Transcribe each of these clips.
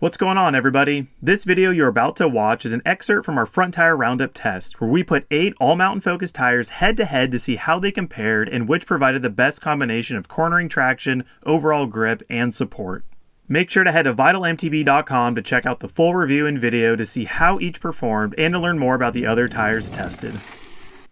What's going on, everybody? This video you're about to watch is an excerpt from our front tire roundup test, where we put 8 all-mountain focused tires head-to-head to see how they compared and which provided the best combination of cornering traction, overall grip, and support. Make sure to head to vitalmtb.com to check out the full review and video to see how each performed and to learn more about the other tires tested.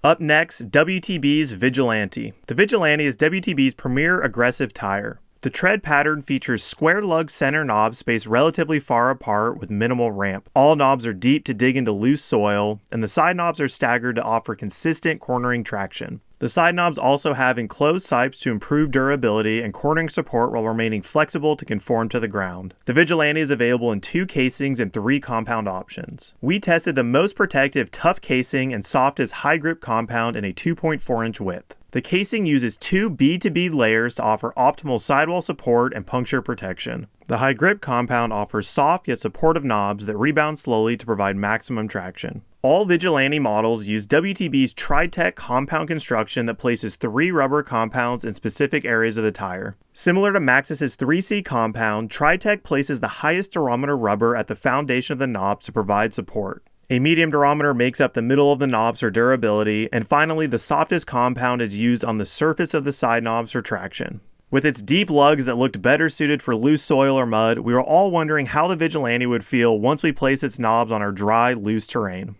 Up next, WTB's Vigilante. The Vigilante is WTB's premier aggressive tire. The tread pattern features square-lugged center knobs spaced relatively far apart with minimal ramp. All knobs are deep to dig into loose soil, and the side knobs are staggered to offer consistent cornering traction. The side knobs also have enclosed sipes to improve durability and cornering support while remaining flexible to conform to the ground. The Vigilante is available in 2 casings and 3 compound options. We tested the most protective tough casing and softest high grip compound in a 2.4-inch width. The casing uses 2 B2B layers to offer optimal sidewall support and puncture protection. The high grip compound offers soft yet supportive knobs that rebound slowly to provide maximum traction. All Vigilante models use WTB's TriTec compound construction that places 3 rubber compounds in specific areas of the tire. Similar to Maxxis's 3C compound, TriTec places the highest durometer rubber at the foundation of the knobs to provide support. A medium durometer makes up the middle of the knobs for durability, and finally the softest compound is used on the surface of the side knobs for traction. With its deep lugs that looked better suited for loose soil or mud, we were all wondering how the Vigilante would feel once we placed its knobs on our dry, loose terrain.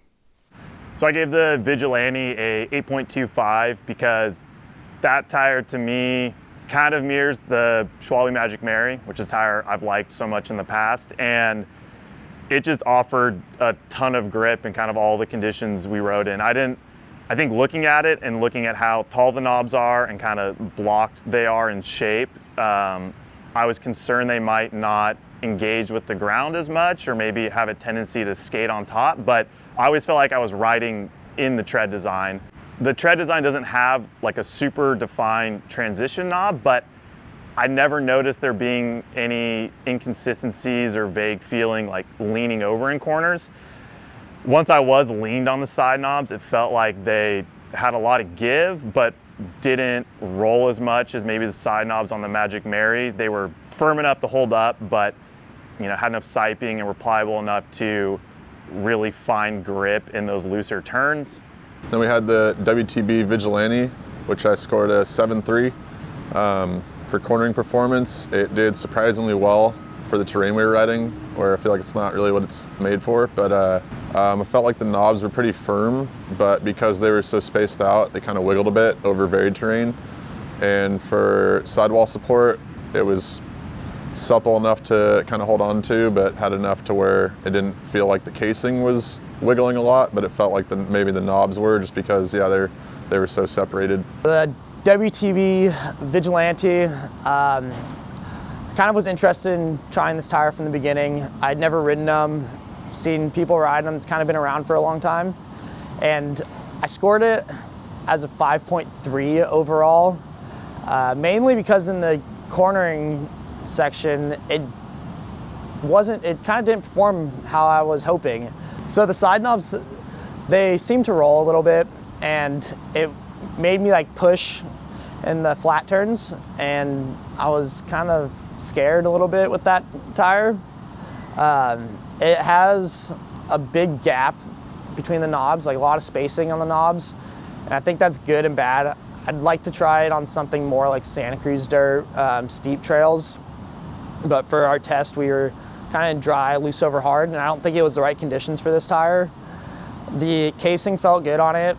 So I gave the Vigilante a 8.25 because that tire to me kind of mirrors the Schwalbe Magic Mary, which is a tire I've liked so much in the past, and it just offered a ton of grip in kind of all the conditions we rode in. I think looking at it and looking at how tall the knobs are and kind of blocked they are in shape, I was concerned they might not engage with the ground as much or maybe have a tendency to skate on top, but I always felt like I was riding in the tread design. The tread design doesn't have like a super defined transition knob, but I never noticed there being any inconsistencies or vague feeling like leaning over in corners. Once I was leaned on the side knobs, it felt like they had a lot of give, but didn't roll as much as maybe the side knobs on the Magic Mary. They were firm enough to hold up, but had enough siping and were pliable enough to really find grip in those looser turns. Then we had the WTB Vigilante, which I scored a 7.3. For cornering performance, it did surprisingly well for the terrain we were riding, where I feel like it's not really what it's made for, but I felt like the knobs were pretty firm, but because they were so spaced out, they kind of wiggled a bit over varied terrain. And for sidewall support, it was supple enough to kind of hold on to, but had enough to where it didn't feel like the casing was wiggling a lot, but it felt like maybe the knobs were, just because, yeah, they were so separated. The WTB Vigilante, kind of was interested in trying this tire from the beginning. I'd never ridden them, seen people ride them. It's kind of been around for a long time. And I scored it as a 5.3 overall, mainly because in the cornering section, it kind of didn't perform how I was hoping. So the side knobs, they seemed to roll a little bit, and it made me like push in the flat turns, and I was kind of scared a little bit with that tire. It has a big gap between the knobs, like a lot of spacing on the knobs, and I think that's good and bad. I'd like to try it on something more like Santa Cruz dirt, steep trails, but for our test we were kind of dry, loose over hard, and I don't think it was the right conditions for this tire. The casing felt good on it.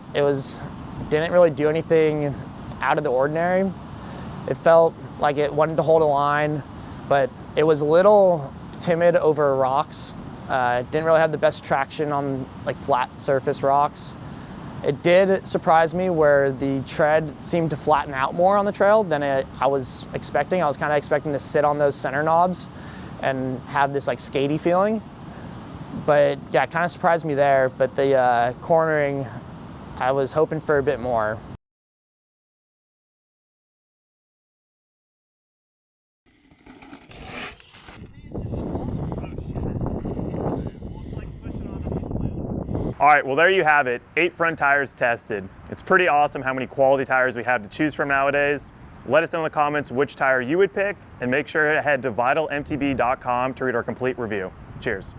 Didn't really do anything out of the ordinary. It felt like it wanted to hold a line, but it was a little timid over rocks. It didn't really have the best traction on like flat surface rocks. It did surprise me where the tread seemed to flatten out more on the trail than I was expecting. I was kind of expecting to sit on those center knobs and have this like skatey feeling. But yeah, it kind of surprised me there. But the cornering, I was hoping for a bit more. All right, well there you have it, 8 front tires tested. It's pretty awesome how many quality tires we have to choose from nowadays. Let us know in the comments which tire you would pick, and make sure to head to vitalmtb.com to read our complete review. Cheers.